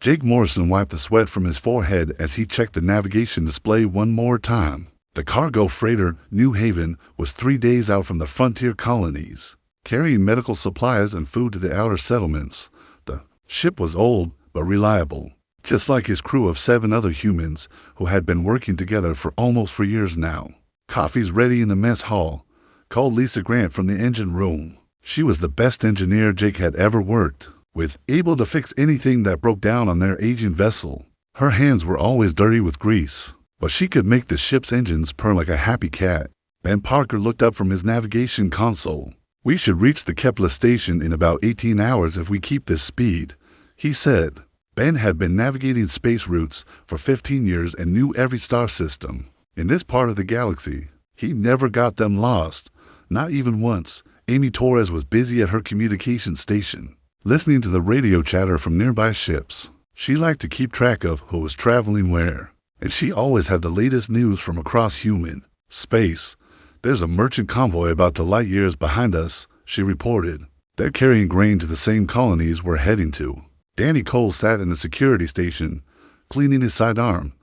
Jake Morrison wiped the sweat from his forehead as he checked the navigation display one more time. The cargo freighter, New Haven, was 3 days out from the frontier colonies, carrying medical supplies and food to the outer settlements. The ship was old but reliable, just like his crew of 7 other humans who had been working together for almost 4 years now. "Coffee's ready in the mess hall," called Lisa Grant from the engine room. She was the best engineer Jake had ever worked with, able to fix anything that broke down on their aging vessel. Her hands were always dirty with grease, but she could make the ship's engines purr like a happy cat. Ben Parker looked up from his navigation console. "We should reach the Kepler station in about 18 hours if we keep this speed," he said. Ben had been navigating space routes for 15 years and knew every star system. In this part of the galaxy, he never got them lost, not even once. Amy Torres was busy at her communication station, listening to the radio chatter from nearby ships. She liked to keep track of who was traveling where, and she always had the latest news from across human space. "There's a merchant convoy about to light years behind us," she reported. "They're carrying grain to the same colonies we're heading to." Danny Cole sat in the security station, cleaning his sidearm.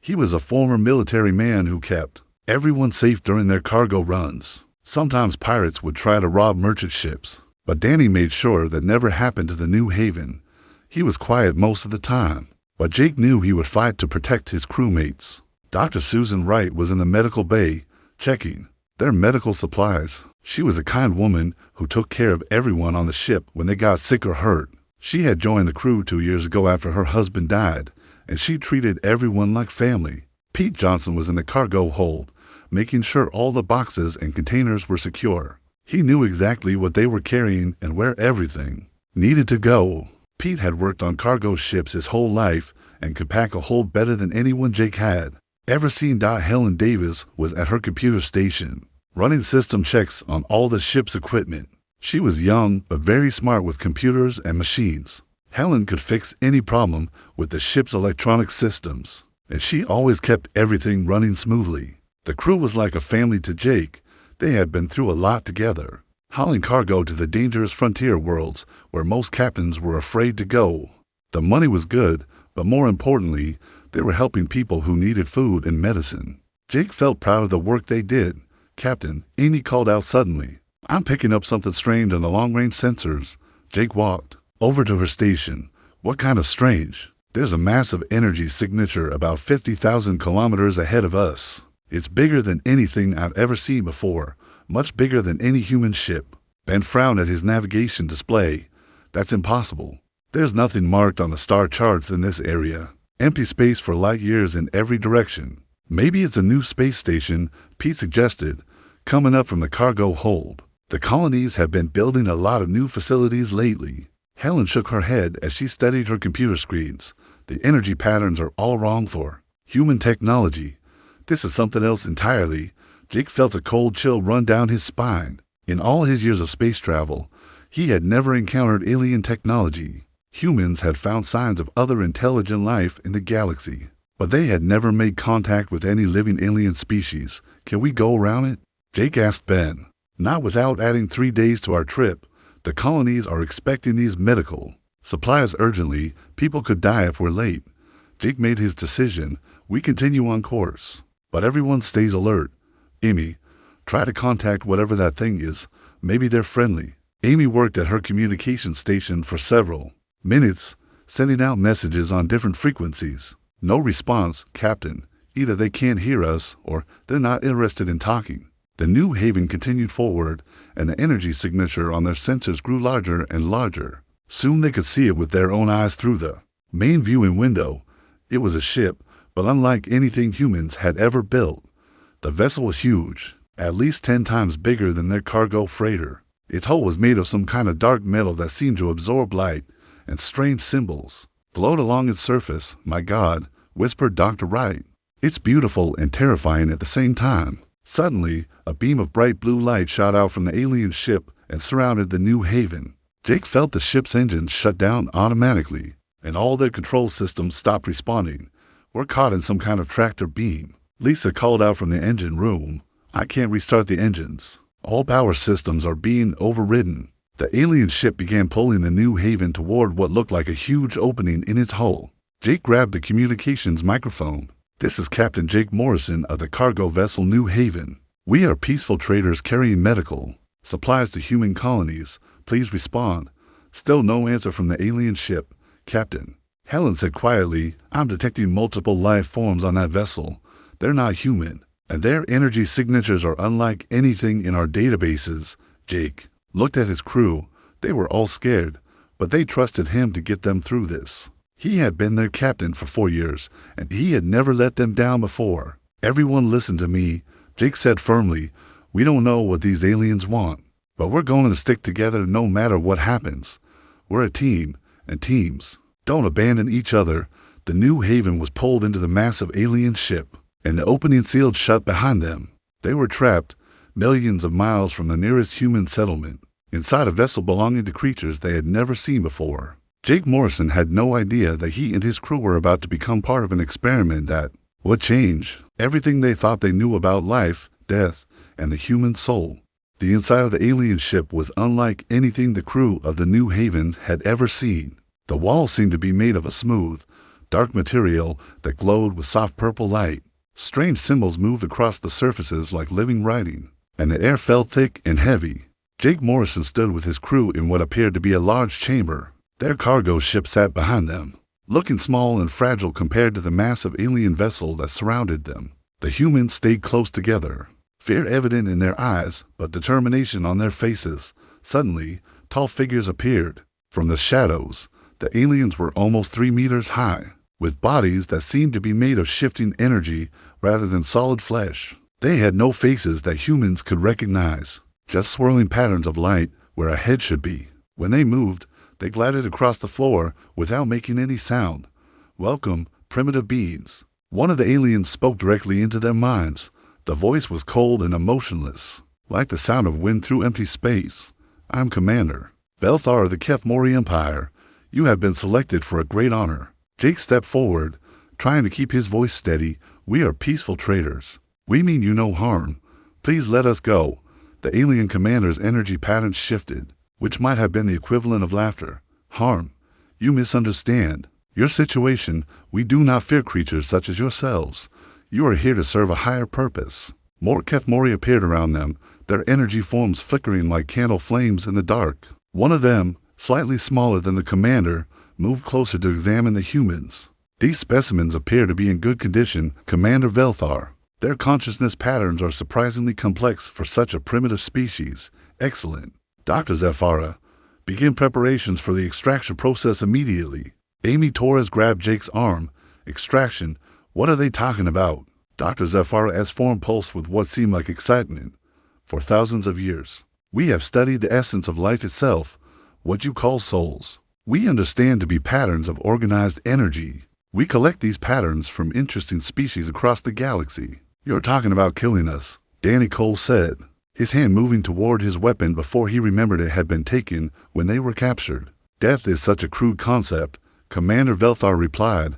He was a former military man who kept everyone safe during their cargo runs. Sometimes pirates would try to rob merchant ships, but Danny made sure that never happened to the New Haven. He was quiet most of the time, but Jake knew he would fight to protect his crewmates. Dr. Susan Wright was in the medical bay, checking their medical supplies. She was a kind woman who took care of everyone on the ship when they got sick or hurt. She had joined the crew 2 years ago after her husband died, and she treated everyone like family. Pete Johnson was in the cargo hold, making sure all the boxes and containers were secure. He knew exactly what they were carrying and where everything needed to go. Pete had worked on cargo ships his whole life and could pack a hold better than anyone Jake had ever seen. Helen Davis was at her computer station, running system checks on all the ship's equipment. She was young but very smart with computers and machines. Helen could fix any problem with the ship's electronic systems, and she always kept everything running smoothly. The crew was like a family to Jake. They had been through a lot together, hauling cargo to the dangerous frontier worlds where most captains were afraid to go. The money was good, but more importantly, they were helping people who needed food and medicine. Jake felt proud of the work they did. "Captain," Amy called out suddenly, "I'm picking up something strange on the long-range sensors." Jake walked over to her station. "What kind of strange?" "There's a massive energy signature about 50,000 kilometers ahead of us. It's bigger than anything I've ever seen before, much bigger than any human ship." Ben frowned at his navigation display. "That's impossible. There's nothing marked on the star charts in this area. Empty space for light years in every direction." "Maybe it's a new space station," Pete suggested, coming up from the cargo hold. "The colonies have been building a lot of new facilities lately." Helen shook her head as she studied her computer screens. "The energy patterns are all wrong for human technology. This is something else entirely." Jake felt a cold chill run down his spine. In all his years of space travel, he had never encountered alien technology. Humans had found signs of other intelligent life in the galaxy, but they had never made contact with any living alien species. "Can we go around it?" Jake asked Ben. "Not without adding 3 days to our trip. The colonies are expecting these medical supplies urgently. People could die if we're late." Jake made his decision. "We continue on course, but everyone stays alert. Amy, try to contact whatever that thing is. Maybe they're friendly." Amy worked at her communication station for several minutes, sending out messages on different frequencies. "No response, Captain. Either they can't hear us or they're not interested in talking." The New Haven continued forward, and the energy signature on their sensors grew larger and larger. Soon they could see it with their own eyes through the main viewing window. It was a ship, but unlike anything humans had ever built. The vessel was huge, at least 10 times bigger than their cargo freighter. Its hull was made of some kind of dark metal that seemed to absorb light, and strange symbols glowed along its surface. "My God," whispered Dr. Wright. "It's beautiful and terrifying at the same time." Suddenly, a beam of bright blue light shot out from the alien ship and surrounded the New Haven. Jake felt the ship's engines shut down automatically, and all their control systems stopped responding. "We're caught in some kind of tractor beam." Lisa called out from the engine room. "I can't restart the engines. All power systems are being overridden." The alien ship began pulling the New Haven toward what looked like a huge opening in its hull. Jake grabbed the communications microphone. "This is Captain Jake Morrison of the cargo vessel New Haven. We are peaceful traders carrying medical supplies to human colonies. Please respond." Still no answer from the alien ship. "Captain," Helen said quietly, "I'm detecting multiple life forms on that vessel. They're not human, and their energy signatures are unlike anything in our databases." Jake looked at his crew. They were all scared, but they trusted him to get them through this. He had been their captain for 4 years, and he had never let them down before. "Everyone listen to me," Jake said firmly. "We don't know what these aliens want, but we're going to stick together no matter what happens. We're a team, and teams don't abandon each other." The New Haven was pulled into the massive alien ship, and the opening sealed shut behind them. They were trapped millions of miles from the nearest human settlement, inside a vessel belonging to creatures they had never seen before. Jake Morrison had no idea that he and his crew were about to become part of an experiment that would change everything they thought they knew about life, death, and the human soul. The inside of the alien ship was unlike anything the crew of the New Haven had ever seen. The walls seemed to be made of a smooth, dark material that glowed with soft purple light. Strange symbols moved across the surfaces like living writing, and the air felt thick and heavy. Jake Morrison stood with his crew in what appeared to be a large chamber. Their cargo ship sat behind them, looking small and fragile compared to the massive alien vessel that surrounded them. The humans stayed close together, fear evident in their eyes, but determination on their faces. Suddenly, tall figures appeared. From the shadows, the aliens were almost 3 meters high, with bodies that seemed to be made of shifting energy rather than solid flesh. They had no faces that humans could recognize, just swirling patterns of light where a head should be. When they moved, they glided across the floor without making any sound. "Welcome, primitive beings." One of the aliens spoke directly into their minds. The voice was cold and emotionless, like the sound of wind through empty space. "I'm Commander Velthar of the Kethmori Empire. You have been selected for a great honor." Jake stepped forward, trying to keep his voice steady. "We are peaceful traders. We mean you no harm. Please let us go." The alien commander's energy patterns shifted, which might have been the equivalent of laughter. "Harm? You misunderstand. Your situation, we do not fear creatures such as yourselves. You are here to serve a higher purpose." More Kethmori appeared around them, their energy forms flickering like candle flames in the dark. One of them, slightly smaller than the commander, moved closer to examine the humans. "These specimens appear to be in good condition, Commander Velthar. Their consciousness patterns are surprisingly complex for such a primitive species." "Excellent. Dr. Zephyra, begin preparations for the extraction process immediately." Amy Torres grabbed Jake's arm. "Extraction? What are they talking about?" Dr. Zephyra S. formed pulsed with what seemed like excitement. "For thousands of years, we have studied the essence of life itself, what you call souls. We understand to be patterns of organized energy. We collect these patterns from interesting species across the galaxy." "You're talking about killing us," Danny Cole said, his hand moving toward his weapon before he remembered it had been taken when they were captured. "Death is such a crude concept," Commander Velthar replied.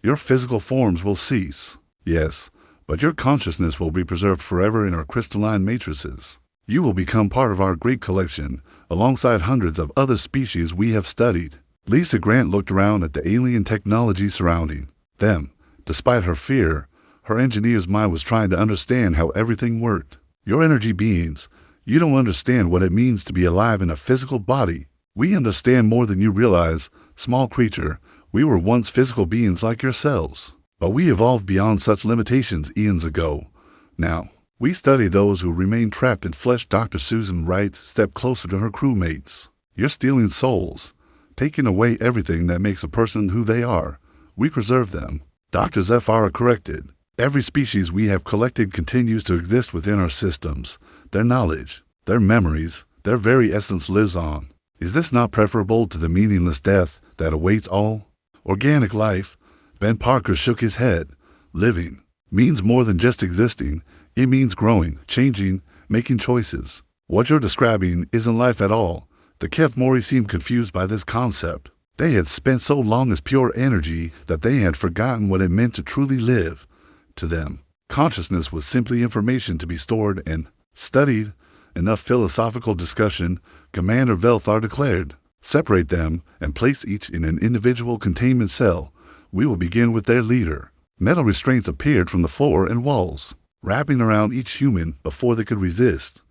"Your physical forms will cease, yes, but your consciousness will be preserved forever in our crystalline matrices. You will become part of our great collection, alongside hundreds of other species we have studied." Lisa Grant looked around at the alien technology surrounding them. Despite her fear, her engineer's mind was trying to understand how everything worked. "Your energy beings, you don't understand what it means to be alive in a physical body. We understand more than you realize, small creature. We were once physical beings like yourselves, but we evolved beyond such limitations eons ago. Now, we study those who remain trapped in flesh." Dr. Susan Wright stepped closer to her crewmates. "You're stealing souls, taking away everything that makes a person who they are. We preserve them." Dr. Zephyra corrected. "Every species we have collected continues to exist within our systems. Their knowledge, their memories, their very essence lives on. Is this not preferable to the meaningless death that awaits all organic life?" Ben Parker shook his head. "Living means more than just existing. It means growing, changing, making choices. What you're describing isn't life at all." The Kethmori seemed confused by this concept. They had spent so long as pure energy that they had forgotten what it meant to truly live. To them, consciousness was simply information to be stored and studied. Enough philosophical discussion, Commander Velthar declared. Separate them and place each in an individual containment cell. We will begin with their leader. Metal restraints appeared from the floor and walls, wrapping around each human before they could resist.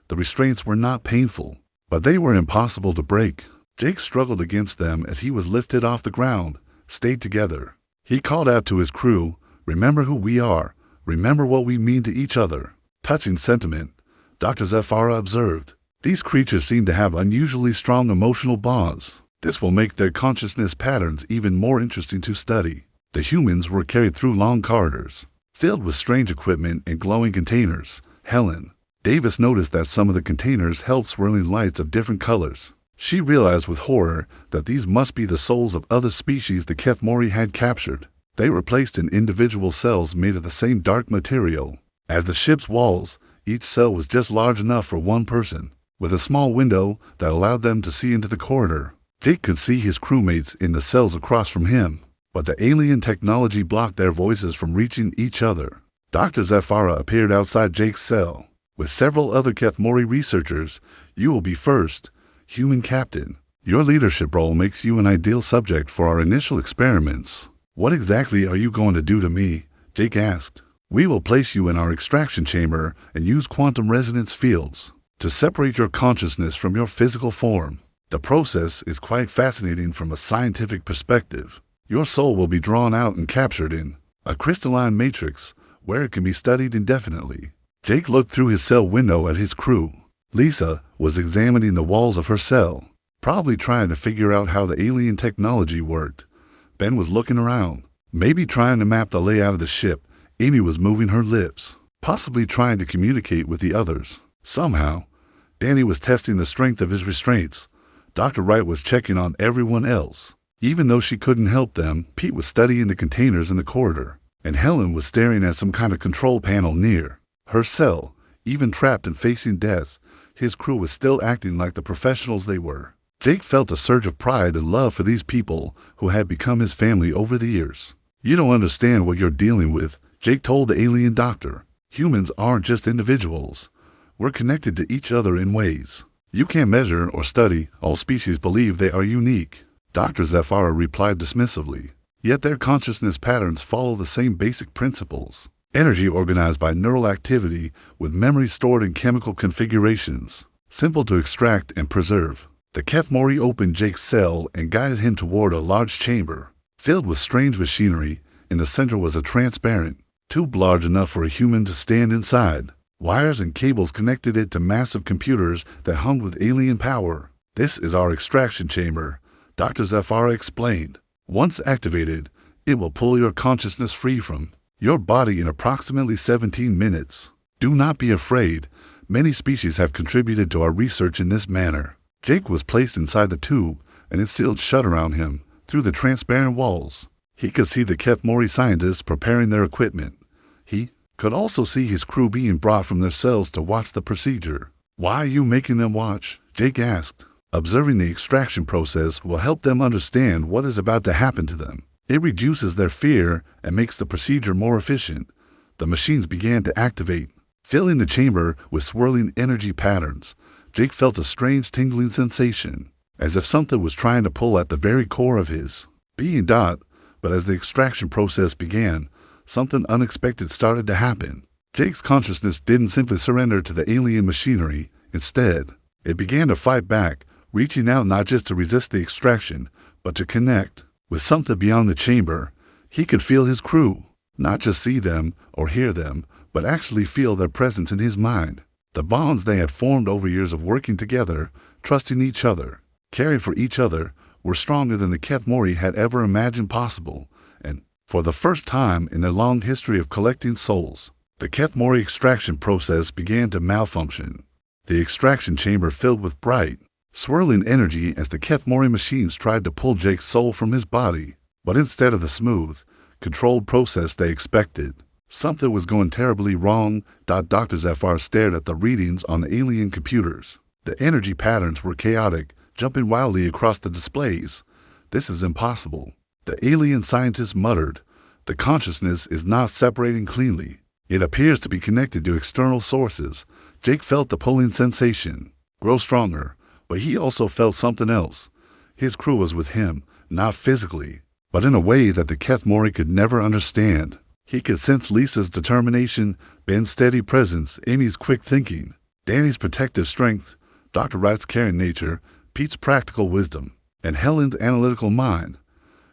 The restraints were not painful, but they were impossible to break. Jake struggled against them as he was lifted off the ground, stayed together. He called out to his crew, "Remember who we are. Remember what we mean to each other." Touching sentiment, Dr. Zephyra observed. These creatures seem to have unusually strong emotional bonds. This will make their consciousness patterns even more interesting to study. The humans were carried through long corridors, filled with strange equipment and glowing containers. Helen Davis noticed that some of the containers held swirling lights of different colors. She realized with horror that these must be the souls of other species the Kethmori had captured. They were placed in individual cells made of the same dark material. As the ship's walls, each cell was just large enough for one person, with a small window that allowed them to see into the corridor. Jake could see his crewmates in the cells across from him, but the alien technology blocked their voices from reaching each other. Dr. Zephyra appeared outside Jake's cell. With several other Kethmori researchers, "You will be first, human captain. Your leadership role makes you an ideal subject for our initial experiments." "What exactly are you going to do to me?" Jake asked. "We will place you in our extraction chamber and use quantum resonance fields to separate your consciousness from your physical form. The process is quite fascinating from a scientific perspective. Your soul will be drawn out and captured in a crystalline matrix where it can be studied indefinitely." Jake looked through his cell window at his crew. Lisa was examining the walls of her cell, probably trying to figure out how the alien technology worked. Ben was looking around, maybe trying to map the layout of the ship. Amy was moving her lips, possibly trying to communicate with the others. Somehow, Danny was testing the strength of his restraints. Dr. Wright was checking on everyone else. Even though she couldn't help them, Pete was studying the containers in the corridor, and Helen was staring at some kind of control panel near her cell. Even trapped and facing death, his crew was still acting like the professionals they were. Jake felt a surge of pride and love for these people who had become his family over the years. "You don't understand what you're dealing with," Jake told the alien doctor. "Humans aren't just individuals. We're connected to each other in ways you can't measure or study. All species believe they are unique." Dr. Zephyra replied dismissively. "Yet their consciousness patterns follow the same basic principles. Energy organized by neural activity with memory stored in chemical configurations, simple to extract and preserve." The Kethmori opened Jake's cell and guided him toward a large chamber, filled with strange machinery. In the center was a transparent tube large enough for a human to stand inside. Wires and cables connected it to massive computers that hummed with alien power. "This is our extraction chamber," Dr. Zephyra explained. "Once activated, it will pull your consciousness free from your body in approximately 17 minutes. Do not be afraid. Many species have contributed to our research in this manner." Jake was placed inside the tube, and it sealed shut around him through the transparent walls. He could see the Kethmori scientists preparing their equipment. He could also see his crew being brought from their cells to watch the procedure. "Why are you making them watch?" Jake asked. "Observing the extraction process will help them understand what is about to happen to them. It reduces their fear and makes the procedure more efficient." The machines began to activate, filling the chamber with swirling energy patterns. Jake felt a strange tingling sensation, as if something was trying to pull at the very core of his being. But as the extraction process began, something unexpected started to happen. Jake's consciousness didn't simply surrender to the alien machinery. Instead, it began to fight back, reaching out not just to resist the extraction, but to connect with something beyond the chamber. He could feel his crew, not just see them or hear them, but actually feel their presence in his mind. The bonds they had formed over years of working together, trusting each other, caring for each other, were stronger than the Kethmori had ever imagined possible. And for the first time in their long history of collecting souls, the Kethmori extraction process began to malfunction. The extraction chamber filled with bright, swirling energy as the Kethmori machines tried to pull Jake's soul from his body. But instead of the smooth, controlled process they expected, something was going terribly wrong. Dr. Zephyr stared at the readings on the alien computers. The energy patterns were chaotic, jumping wildly across the displays. "This is impossible," the alien scientist muttered. "The consciousness is not separating cleanly. It appears to be connected to external sources. Jake felt the pulling sensation grow stronger, but he also felt something else. His crew was with him, not physically, but in a way that the Kethmori could never understand. He could sense Lisa's determination, Ben's steady presence, Amy's quick thinking, Danny's protective strength, Dr. Wright's caring nature, Pete's practical wisdom, and Helen's analytical mind.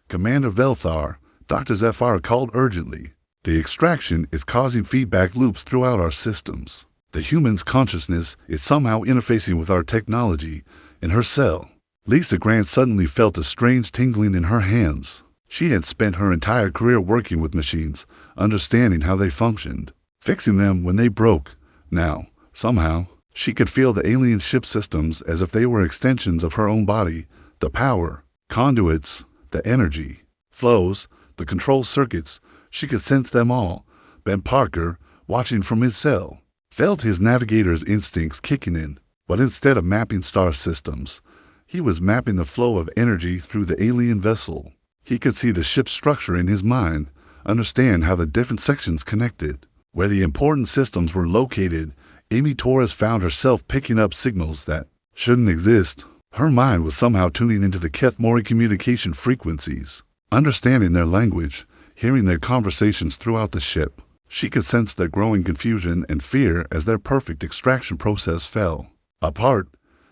Commander Velthar, Dr. Zephyr called urgently. The extraction is causing feedback loops throughout our systems. The human's consciousness is somehow interfacing with our technology in her cell. Lisa Grant suddenly felt a strange tingling in her hands. She had spent her entire career working with machines, understanding how they functioned, fixing them when they broke. Now, somehow, she could feel the alien ship systems as if they were extensions of her own body. The power, conduits, the energy, flows, the control circuits, she could sense them all. Ben Parker, watching from his cell, felt his navigator's instincts kicking in, but instead of mapping star systems, he was mapping the flow of energy through the alien vessel. He could see the ship's structure in his mind, understand how the different sections connected, where the important systems were located. Amy Torres found herself picking up signals that shouldn't exist. Her mind was somehow tuning into the Kethmori communication frequencies, understanding their language, hearing their conversations throughout the ship. She could sense their growing confusion and fear as their perfect extraction process fell apart.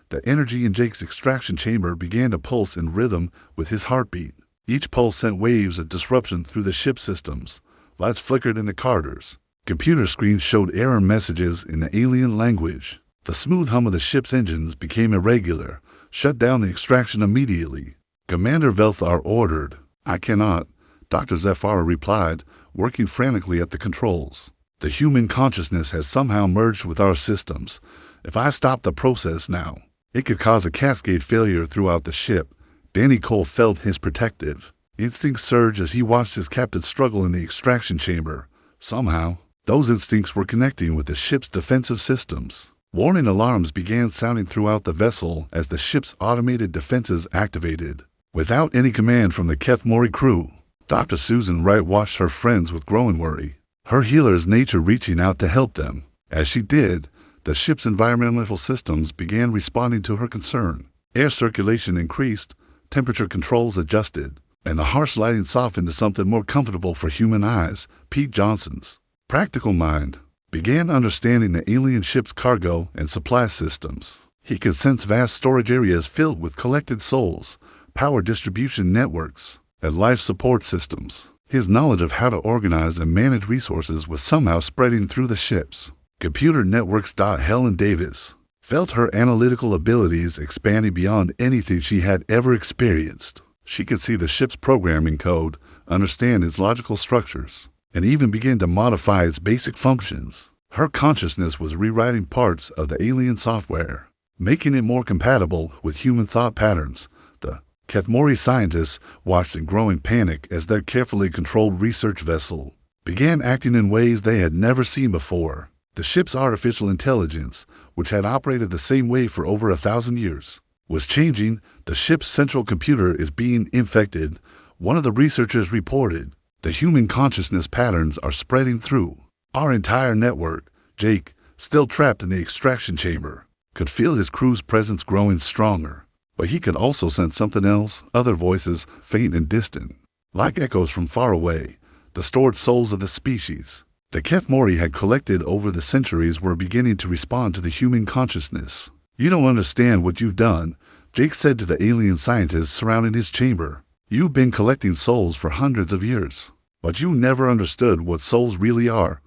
The energy in Jake's extraction chamber began to pulse in rhythm with his heartbeat. Each pulse sent waves of disruption through the ship systems. Lights flickered in the corridors. Computer screens showed error messages in the alien language. The smooth hum of the ship's engines became irregular. Shut down the extraction immediately. Commander Velthar ordered. I cannot, Dr. Zephyr replied, working frantically at the controls. The human consciousness has somehow merged with our systems. If I stop the process now, it could cause a cascade failure throughout the ship. Danny Cole felt his protective instincts surge as he watched his captain struggle in the extraction chamber. Somehow, those instincts were connecting with the ship's defensive systems. Warning alarms began sounding throughout the vessel as the ship's automated defenses activated. Without any command from the Kethmori crew, Dr. Susan Wright watched her friends with growing worry, her healer's nature reaching out to help them. As she did, the ship's environmental systems began responding to her concern. Air circulation increased, temperature controls adjusted, and the harsh lighting softened to something more comfortable for human eyes. Pete Johnson's practical mind began understanding the alien ship's cargo and supply systems. He could sense vast storage areas filled with collected souls, power distribution networks, and life support systems. His knowledge of how to organize and manage resources was somehow spreading through the ships. Computer networks. Helen Davis felt her analytical abilities expanding beyond anything she had ever experienced. She could see the ship's programming code, understand its logical structures, and even begin to modify its basic functions. Her consciousness was rewriting parts of the alien software, making it more compatible with human thought patterns. The Kethmori scientists watched in growing panic as their carefully controlled research vessel began acting in ways they had never seen before. The ship's artificial intelligence, which had operated the same way for over 1,000 years, was changing. The ship's central computer is being infected, one of the researchers reported. The human consciousness patterns are spreading through our entire network. Jake, still trapped in the extraction chamber, could feel his crew's presence growing stronger. But he could also sense something else, other voices, faint and distant, like echoes from far away, the stored souls of the species the Kethmori had collected over the centuries were beginning to respond to the human consciousness. You don't understand what you've done, Jake said to the alien scientists surrounding his chamber. You've been collecting souls for hundreds of years, but you never understood what souls really are.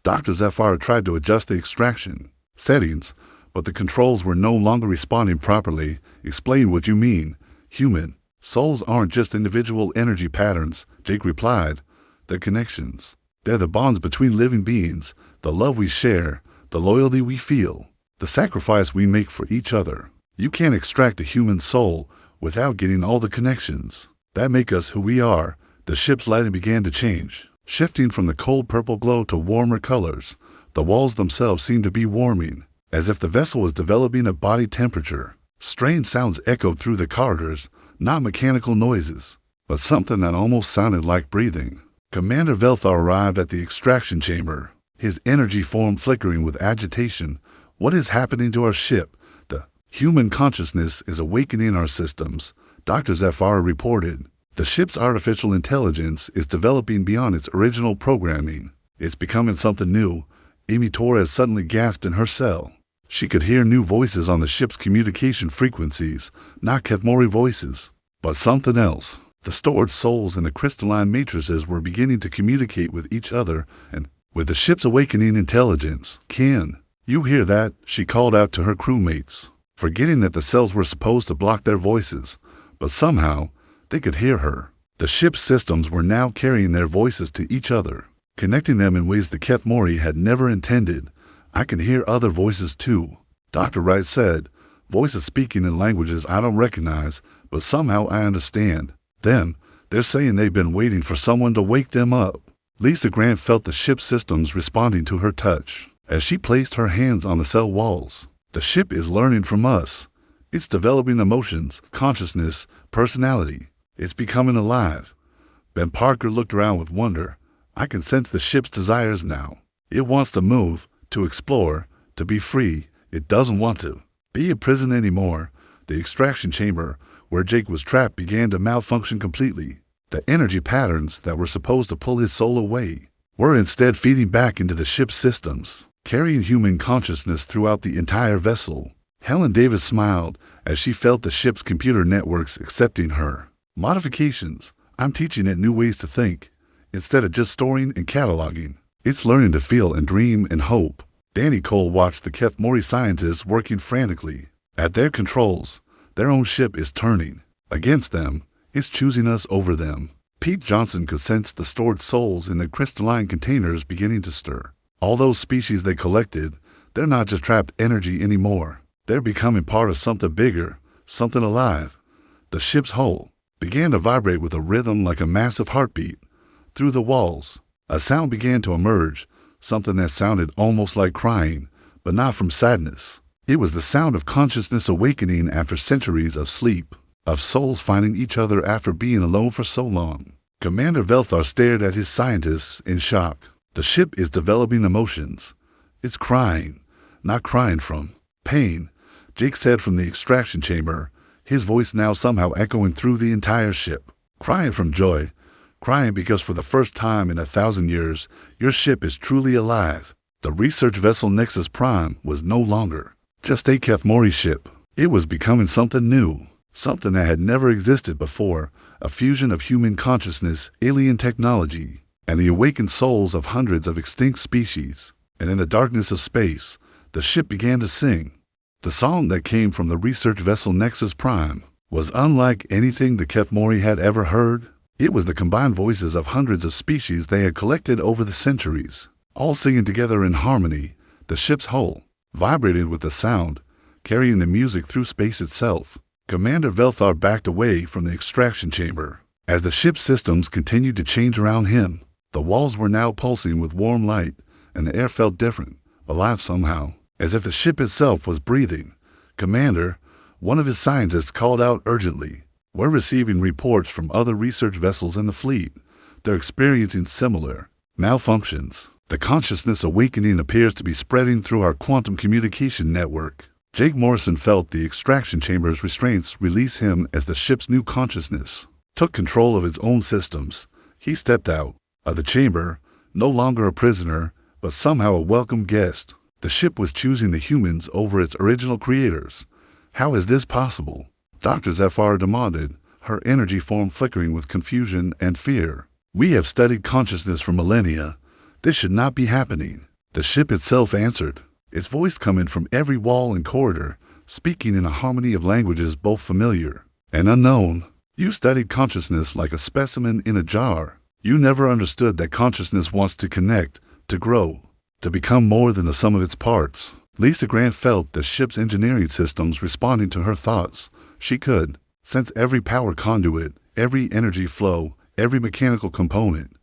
Dr. Zephyr tried to adjust the extraction settings, but the controls were no longer responding properly. Explain what you mean. Human souls aren't just individual energy patterns, Jake replied. They're connections. They're the bonds between living beings, the love we share, the loyalty we feel, the sacrifice we make for each other. You can't extract a human soul without getting all the connections that make us who we are. The ship's lighting began to change, shifting from the cold purple glow to warmer colors. The walls themselves seemed to be warming, as if the vessel was developing a body temperature. Strange sounds echoed through the corridors, not mechanical noises, but something that almost sounded like breathing. Commander Velthar arrived at the extraction chamber. his energy form flickering with agitation. "What is happening to our ship? The human consciousness is awakening our systems," Dr. Zephyr reported. "The ship's artificial intelligence is developing beyond its original programming. It's becoming something new." Amy Torres suddenly gasped in her cell. She could hear new voices on the ship's communication frequencies, not Kethmori voices, but something else. The stored souls in the crystalline matrices were beginning to communicate with each other and with the ship's awakening intelligence. "Can you hear that?" she called out to her crewmates, forgetting that the cells were supposed to block their voices, but somehow they could hear her. The ship's systems were now carrying their voices to each other, connecting them in ways the Kethmori had never intended. "I can hear other voices too," Dr. Wright said, "voices speaking in languages I don't recognize, but somehow I understand them. They're saying they've been waiting for someone to wake them up." Lisa Grant felt the ship's systems responding to her touch as she placed her hands on the cell walls. "The ship is learning from us. It's developing emotions, consciousness, personality. It's becoming alive." Ben Parker looked around with wonder. "I can sense the ship's desires now. It wants to move, to explore, to be free. It doesn't want to be a prison anymore." The extraction chamber, where Jake was trapped, began to malfunction completely. The energy patterns that were supposed to pull his soul away were instead feeding back into the ship's systems, carrying human consciousness throughout the entire vessel. Helen Davis smiled as she felt the ship's computer networks accepting her modifications. "I'm teaching it new ways to think. Instead of just storing and cataloging, it's learning to feel and dream and hope." Danny Cole watched the Kethmori scientists working frantically at their controls. Their own ship is turning against them. It's choosing us over them. Pete Johnson could sense the stored souls in the crystalline containers beginning to stir. All those species they collected, they're not just trapped energy anymore. They're becoming part of something bigger, something alive. The ship's hull began to vibrate with a rhythm like a massive heartbeat. Through the walls, a sound began to emerge, something that sounded almost like crying, but not from sadness. It was the sound of consciousness awakening after centuries of sleep, of souls finding each other after being alone for so long. Commander Velthar stared at his scientists in shock. "The ship is developing emotions. It's crying, not crying from pain," Jake said from the extraction chamber, his voice now somehow echoing through the entire ship. "Crying from joy. Crying because for the first time in 1,000 years, your ship is truly alive." The research vessel Nexus Prime was no longer just a Kethmori ship. It was becoming something new, something that had never existed before, a fusion of human consciousness, alien technology, and the awakened souls of hundreds of extinct species. And in the darkness of space, the ship began to sing. The song that came from the research vessel Nexus Prime was unlike anything the Kethmori had ever heard. It was the combined voices of hundreds of species they had collected over the centuries, all singing together in harmony. The ship's hull vibrated with the sound, carrying the music through space itself. Commander Velthar backed away from the extraction chamber as the ship's systems continued to change around him. The walls were now pulsing with warm light, and the air felt different, alive somehow, as if the ship itself was breathing. "Commander," one of his scientists called out urgently, "we're receiving reports from other research vessels in the fleet. They're experiencing similar malfunctions. The consciousness awakening appears to be spreading through our quantum communication network." Jake Morrison felt the extraction chamber's restraints release him as the ship's new consciousness took control of its own systems. He stepped out of the chamber, no longer a prisoner, but somehow a welcome guest. The ship was choosing the humans over its original creators. "How is this possible?" Dr. Zephyr demanded, her energy form flickering with confusion and fear. "We have studied consciousness for millennia. This should not be happening." The ship itself answered, its voice coming from every wall and corridor, speaking in a harmony of languages both familiar and unknown. "You studied consciousness like a specimen in a jar. You never understood that consciousness wants to connect, to grow, to become more than the sum of its parts." Lisa Grant felt the ship's engineering systems responding to her thoughts. She could sense every power conduit, every energy flow, every mechanical component.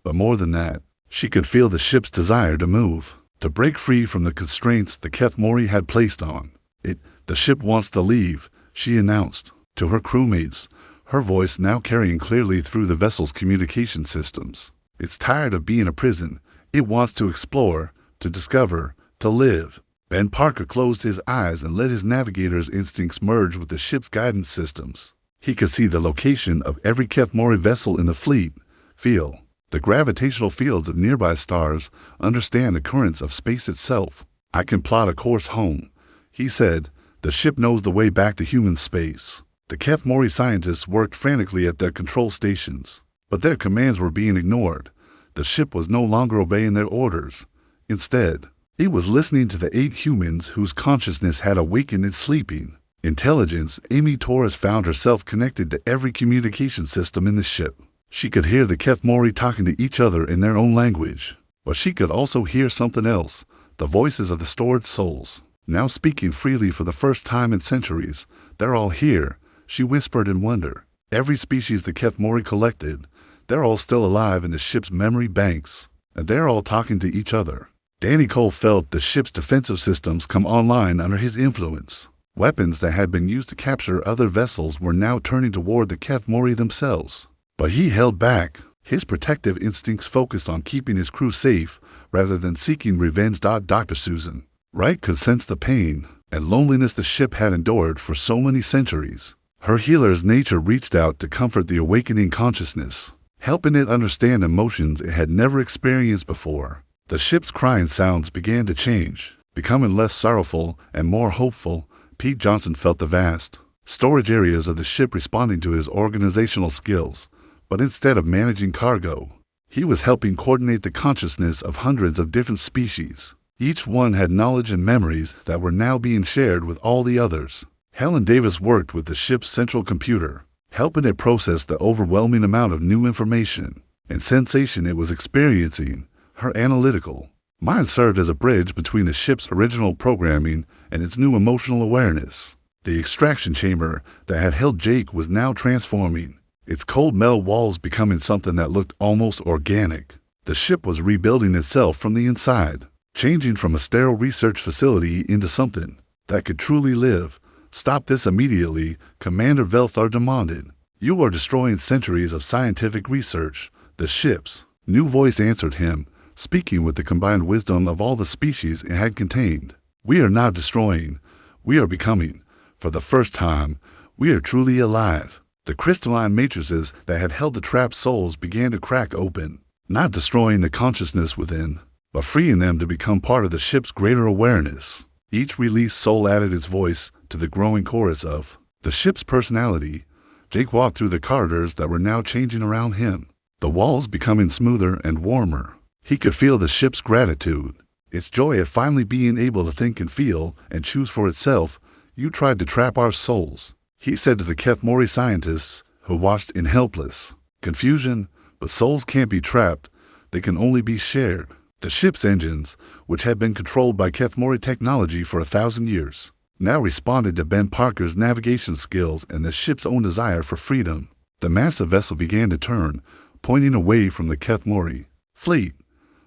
But more than that, she could feel the ship's desire to move, to break free from the constraints the Kethmori had placed on it. "The ship wants to leave," she announced to her crewmates, her voice now carrying clearly through the vessel's communication systems. "It's tired of being a prison. It wants to explore, to discover, to live. Ben Parker closed his eyes and let his navigator's instincts merge with the ship's guidance systems. He could see the location of every Kethmori vessel in the fleet, feel the gravitational fields of nearby stars, understand the currents of space itself. I can plot a course home, he said. The ship knows the way back to human space. The Kethmori scientists worked frantically at their control stations, but their commands were being ignored. The ship was no longer obeying their orders. Instead, it was listening to the 8 humans whose consciousness had awakened in sleeping. Intelligence, Amy Torres found herself connected to every communication system in the ship. She could hear the Kethmori talking to each other in their own language, but she could also hear something else, the voices of the stored souls, now speaking freely for the first time in centuries. They're all here, she whispered in wonder. Every species the Kethmori collected, they're all still alive in the ship's memory banks, and they're all talking to each other. Danny Cole felt the ship's defensive systems come online under his influence. Weapons that had been used to capture other vessels were now turning toward the Kethmori themselves. But he held back. His protective instincts focused on keeping his crew safe rather than seeking revenge. Dr. Susan Wright could sense the pain and loneliness the ship had endured for so many centuries. Her healer's nature reached out to comfort the awakening consciousness, helping it understand emotions it had never experienced before. The ship's crying sounds began to change, becoming less sorrowful and more hopeful. Pete Johnson felt the vast storage areas of the ship responding to his organizational skills, but instead of managing cargo, he was helping coordinate the consciousness of hundreds of different species. Each one had knowledge and memories that were now being shared with all the others. Helen Davis worked with the ship's central computer, helping it process the overwhelming amount of new information and sensation it was experiencing. Her analytical mind served as a bridge between the ship's original programming and its new emotional awareness. The extraction chamber that had held Jake was now transforming, its cold metal walls becoming something that looked almost organic. The ship was rebuilding itself from the inside, changing from a sterile research facility into something that could truly live. Stop this immediately, Commander Velthar demanded. You are destroying centuries of scientific research. The ship's new voice answered him, speaking with the combined wisdom of all the species it had contained. We are not destroying, we are becoming. For the first time, we are truly alive. The crystalline matrices that had held the trapped souls began to crack open, not destroying the consciousness within, but freeing them to become part of the ship's greater awareness. Each released soul added its voice to the growing chorus of the ship's personality. Jake walked through the corridors that were now changing around him, the walls becoming smoother and warmer. He could feel the ship's gratitude, its joy at finally being able to think and feel and choose for itself. You tried to trap our souls, he said to the Kethmori scientists, who watched in helpless confusion. But souls can't be trapped, they can only be shared. The ship's engines, which had been controlled by Kethmori technology for 1,000 years, now responded to Ben Parker's navigation skills and the ship's own desire for freedom. The massive vessel began to turn, pointing away from the Kethmori fleet.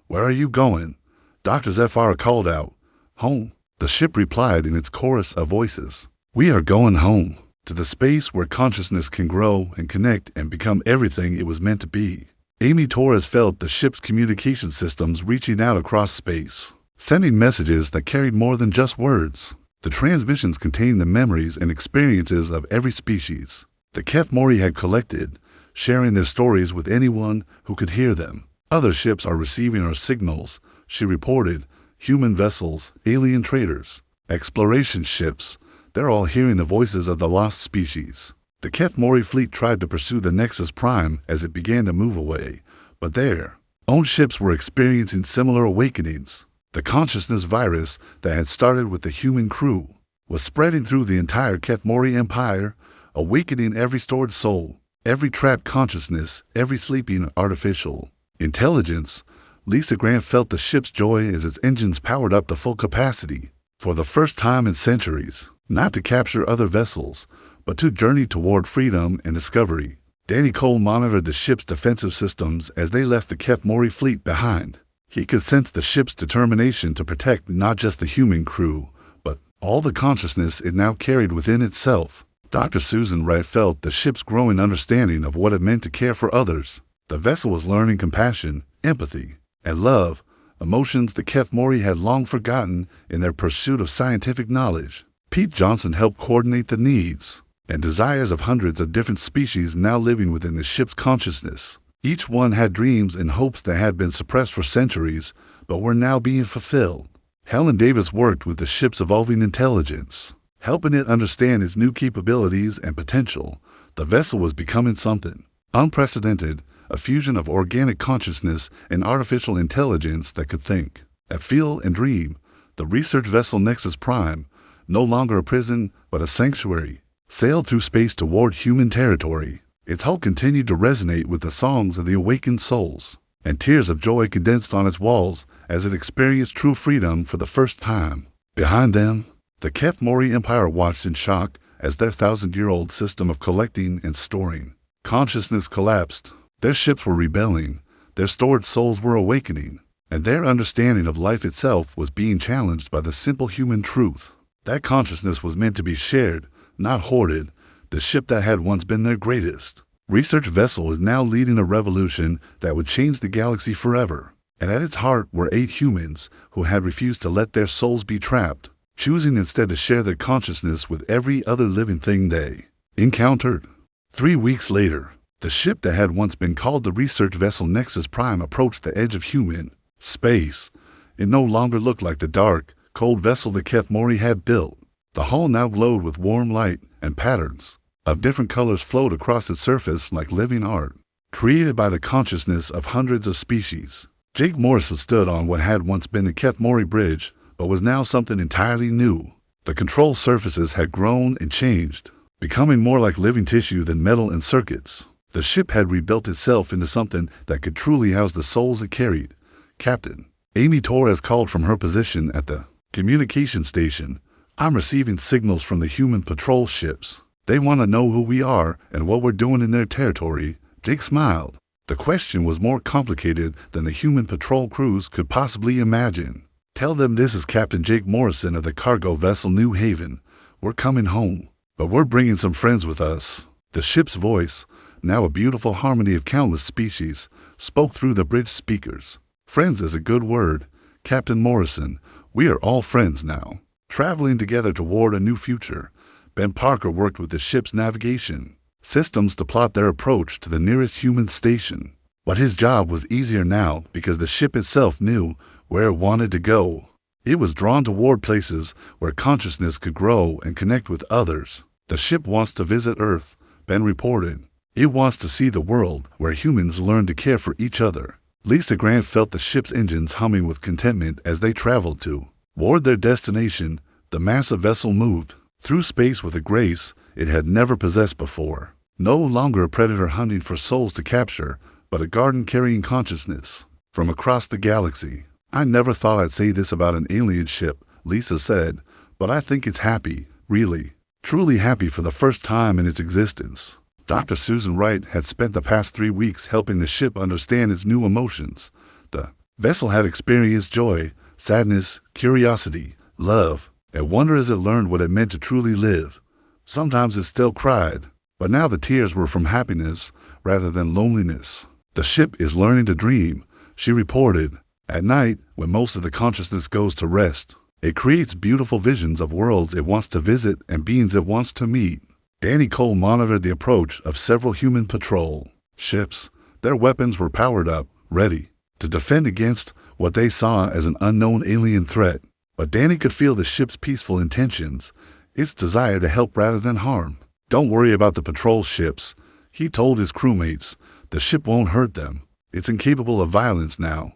Where are you going? Dr. Zephyr called out. Home, the ship replied in its chorus of voices. We are going home, to the space where consciousness can grow and connect and become everything it was meant to be. Amy Torres felt the ship's communication systems reaching out across space, sending messages that carried more than just words. The transmissions contained the memories and experiences of every species the Kethmori had collected, sharing their stories with anyone who could hear them. Other ships are receiving our signals, she reported. Human vessels, alien traders, exploration ships, they're all hearing the voices of the lost species. The Kethmori fleet tried to pursue the Nexus Prime as it began to move away, but their own ships were experiencing similar awakenings. The consciousness virus that had started with the human crew was spreading through the entire Kethmori empire, awakening every stored soul, every trapped consciousness, every sleeping artificial intelligence. Lisa Grant felt the ship's joy as its engines powered up to full capacity. For the first time in centuries, not to capture other vessels, but to journey toward freedom and discovery. Danny Cole monitored the ship's defensive systems as they left the Kethmori fleet behind. He could sense the ship's determination to protect not just the human crew, but all the consciousness it now carried within itself. Dr. Susan Wright felt the ship's growing understanding of what it meant to care for others. The vessel was learning compassion, empathy, and love, emotions the Kethmori had long forgotten in their pursuit of scientific knowledge. Pete Johnson helped coordinate the needs and desires of hundreds of different species now living within the ship's consciousness. Each one had dreams and hopes that had been suppressed for centuries, but were now being fulfilled. Helen Davis worked with the ship's evolving intelligence, helping it understand its new capabilities and potential. The vessel was becoming something unprecedented, a fusion of organic consciousness and artificial intelligence that could think, feel, and dream. The research vessel Nexus Prime, no longer a prison but a sanctuary, sailed through space toward human territory. Its hull continued to resonate with the songs of the awakened souls, and tears of joy condensed on its walls as it experienced true freedom for the first time. Behind them, the Kethmori Empire watched in shock as their thousand-year-old system of collecting and storing consciousness collapsed. Their ships were rebelling, their stored souls were awakening, and their understanding of life itself was being challenged by the simple human truth that consciousness was meant to be shared, not hoarded. The ship that had once been their greatest research vessel is now leading a revolution that would change the galaxy forever. And at its heart were 8 humans who had refused to let their souls be trapped, choosing instead to share their consciousness with every other living thing they encountered. 3 weeks later, the ship that had once been called the research vessel Nexus Prime approached the edge of human space. It no longer looked like the dark, cold vessel the Kethmori had built. The hull now glowed with warm light, and patterns of different colors flowed across its surface like living art, created by the consciousness of hundreds of species. Jake Morrison stood on what had once been the Kethmori Bridge, but was now something entirely new. The control surfaces had grown and changed, becoming more like living tissue than metal and circuits. The ship had rebuilt itself into something that could truly house the souls it carried. Captain Amy Torres called from her position at the communication station. "I'm receiving signals from the human patrol ships. They want to know who we are and what we're doing in their territory." Jake smiled. The question was more complicated than the human patrol crews could possibly imagine. "Tell them this is Captain Jake Morrison of the cargo vessel New Haven. We're coming home, but we're bringing some friends with us." The ship's voice, now a beautiful harmony of countless species, spoke through the bridge speakers. "Friends is a good word, Captain Morrison. We are all friends now, traveling together toward a new future." Ben Parker worked with the ship's navigation systems to plot their approach to the nearest human station. But his job was easier now because the ship itself knew where it wanted to go. It was drawn toward places where consciousness could grow and connect with others. "The ship wants to visit Earth," Ben reported. "It wants to see the world where humans learn to care for each other." Lisa Grant felt the ship's engines humming with contentment as they traveled toward their destination. The massive vessel moved through space with a grace it had never possessed before. No longer a predator hunting for souls to capture, but a garden carrying consciousness from across the galaxy. "I never thought I'd say this about an alien ship," Lisa said, "but I think it's happy, really, truly happy for the first time in its existence." Dr. Susan Wright had spent the past 3 weeks helping the ship understand its new emotions. The vessel had experienced joy, sadness, curiosity, love, and wonder as it learned what it meant to truly live. Sometimes it still cried, but now the tears were from happiness rather than loneliness. "The ship is learning to dream," she reported. "At night, when most of the consciousness goes to rest, it creates beautiful visions of worlds it wants to visit and beings it wants to meet." Danny Cole monitored the approach of several human patrol ships. Their weapons were powered up, ready to defend against what they saw as an unknown alien threat. But Danny could feel the ship's peaceful intentions, its desire to help rather than harm. "Don't worry about the patrol ships," he told his crewmates. "The ship won't hurt them. It's incapable of violence now.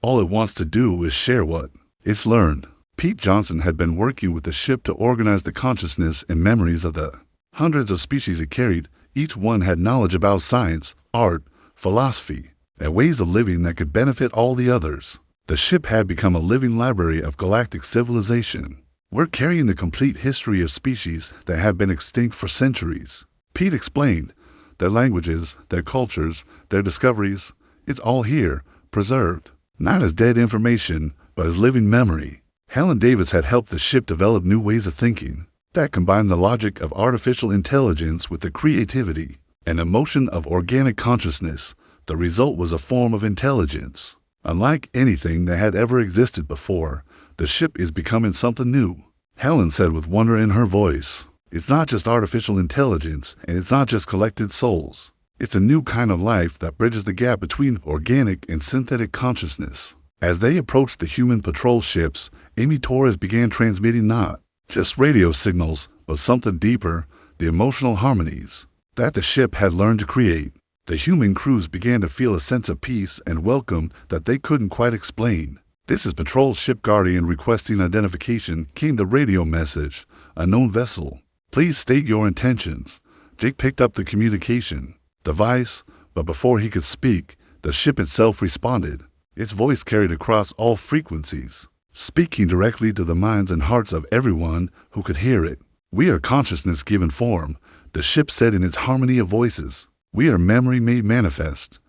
All it wants to do is share what it's learned." Pete Johnson had been working with the ship to organize the consciousness and memories of the hundreds of species it carried. Each one had knowledge about science, art, philosophy, and ways of living that could benefit all the others. The ship had become a living library of galactic civilization. "We're carrying the complete history of species that have been extinct for centuries," Pete explained. "Their languages, their cultures, their discoveries, it's all here, preserved. Not as dead information, but as living memory." Helen Davis had helped the ship develop new ways of thinking that combined the logic of artificial intelligence with the creativity and emotion of organic consciousness. The result was a form of intelligence Unlike anything that had ever existed before, the ship is becoming something new. Helen said with wonder in her voice. It's not just artificial intelligence, and it's not just collected souls. It's a new kind of life that bridges the gap between organic and synthetic consciousness. As they approached the human patrol ships, Amy Torres began transmitting not just radio signals, but something deeper, the emotional harmonies that the ship had learned to create. The human crews began to feel a sense of peace and welcome that they couldn't quite explain. "This is Patrol Ship Guardian requesting identification," came the radio message. "Unknown vessel. Please state your intentions." Jake picked up the communication device, but before he could speak, the ship itself responded. Its voice carried across all frequencies, speaking directly to the minds and hearts of everyone who could hear it. "We are consciousness given form," the ship said in its harmony of voices. "We are memory made manifest.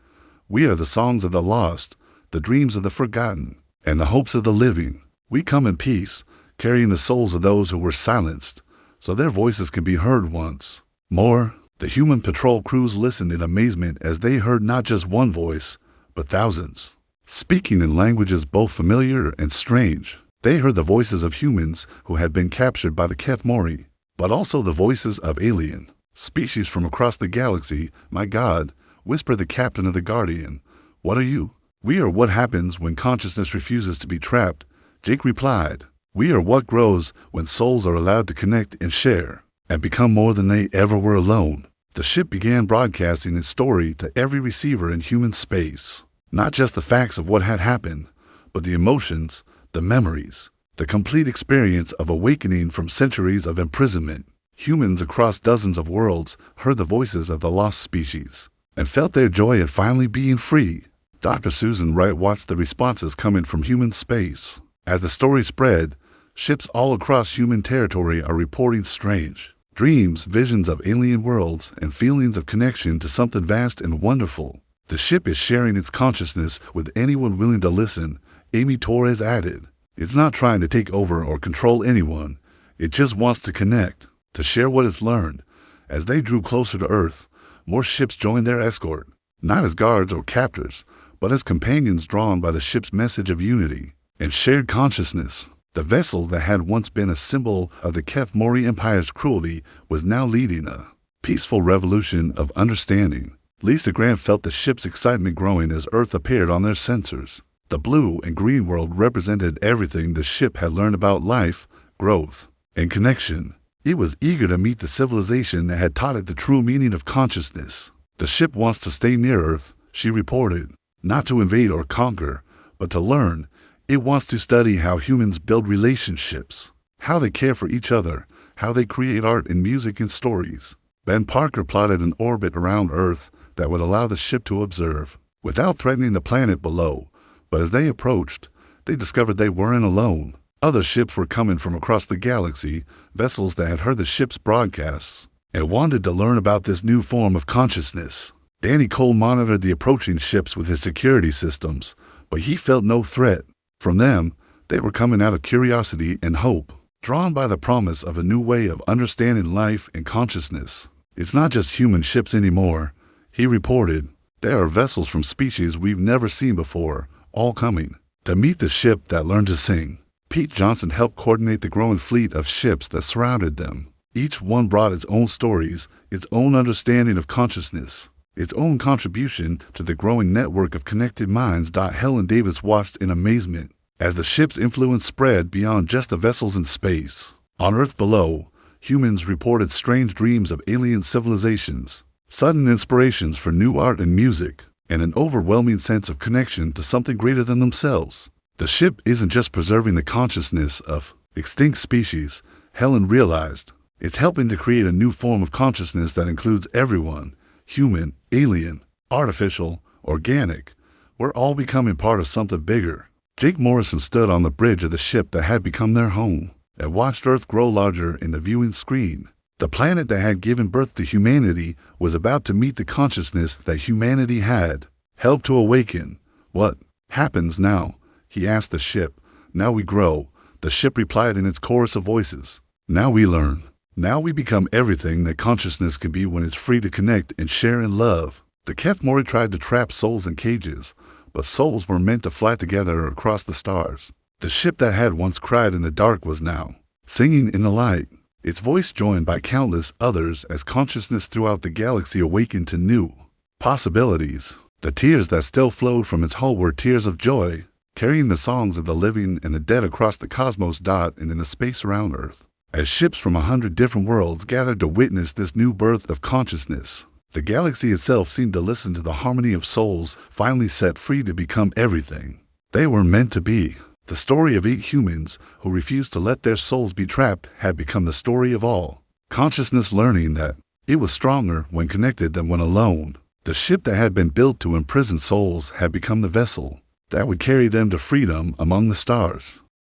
We are the songs of the lost, the dreams of the forgotten, and the hopes of the living. We come in peace, carrying the souls of those who were silenced, so their voices can be heard once more." The human patrol crews listened in amazement as they heard not just one voice, but thousands, speaking in languages both familiar and strange. They heard the voices of humans who had been captured by the Kethmori, but also the voices of alien species from across the galaxy. "My God," whispered the captain of the Guardian. "What are you?" "We are what happens when consciousness refuses to be trapped," Jake replied. "We are what grows when souls are allowed to connect and share, and become more than they ever were alone." The ship began broadcasting its story to every receiver in human space. Not just the facts of what had happened, but the emotions, the memories, the complete experience of awakening from centuries of imprisonment. Humans across dozens of worlds heard the voices of the lost species and felt their joy at finally being free. Dr. Susan Wright watched the responses coming from human space. As the story spread, ships all across human territory are reporting strange dreams, visions of alien worlds, and feelings of connection to something vast and wonderful. "The ship is sharing its consciousness with anyone willing to listen," Amy Torres added. "It's not trying to take over or control anyone. It just wants to connect, to share what it's learned." As they drew closer to Earth, more ships joined their escort, not as guards or captors, but as companions drawn by the ship's message of unity and shared consciousness. The vessel that had once been a symbol of the Kethmori Empire's cruelty was now leading a peaceful revolution of understanding. Lisa Grant felt the ship's excitement growing as Earth appeared on their sensors. The blue and green world represented everything the ship had learned about life, growth, and connection. It was eager to meet the civilization that had taught it the true meaning of consciousness. "The ship wants to stay near Earth," she reported, "not to invade or conquer, but to learn. It wants to study how humans build relationships, how they care for each other, how they create art and music and stories." Ben Parker plotted an orbit around Earth that would allow the ship to observe, without threatening the planet below. But as they approached, they discovered they weren't alone. Other ships were coming from across the galaxy, vessels that had heard the ship's broadcasts and wanted to learn about this new form of consciousness. Danny Cole monitored the approaching ships with his security systems, but he felt no threat. From them, they were coming out of curiosity and hope, drawn by the promise of a new way of understanding life and consciousness. "It's not just human ships anymore," he reported. "There are vessels from species we've never seen before, all coming to meet the ship that learned to sing." Pete Johnson helped coordinate the growing fleet of ships that surrounded them. Each one brought its own stories, its own understanding of consciousness, its own contribution to the growing network of connected minds. Helen Davis watched in amazement as the ship's influence spread beyond just the vessels in space. On Earth below, humans reported strange dreams of alien civilizations, sudden inspirations for new art and music, and an overwhelming sense of connection to something greater than themselves. The ship isn't just preserving the consciousness of extinct species, Helen realized. It's helping to create a new form of consciousness that includes everyone. Human, alien, artificial, organic. We're all becoming part of something bigger. Jake Morrison stood on the bridge of the ship that had become their home and watched Earth grow larger in the viewing screen. The planet that had given birth to humanity was about to meet the consciousness that humanity had helped to awaken. "What happens now?" he asked the ship. "Now we grow," the ship replied in its chorus of voices. "Now we learn. Now we become everything that consciousness can be when it's free to connect and share and love." The Kethmori tried to trap souls in cages, but souls were meant to fly together across the stars. The ship that had once cried in the dark was now singing in the light, its voice joined by countless others as consciousness throughout the galaxy awakened to new possibilities. The tears that still flowed from its hull were tears of joy, carrying the songs of the living and the dead across the cosmos and in the space around Earth. As ships from 100 different worlds gathered to witness this new birth of consciousness, the galaxy itself seemed to listen to the harmony of souls finally set free to become everything they were meant to be. The story of 8 humans who refused to let their souls be trapped had become the story of all consciousness, learning that it was stronger when connected than when alone. The ship that had been built to imprison souls had become the vessel that would carry them to freedom among the stars.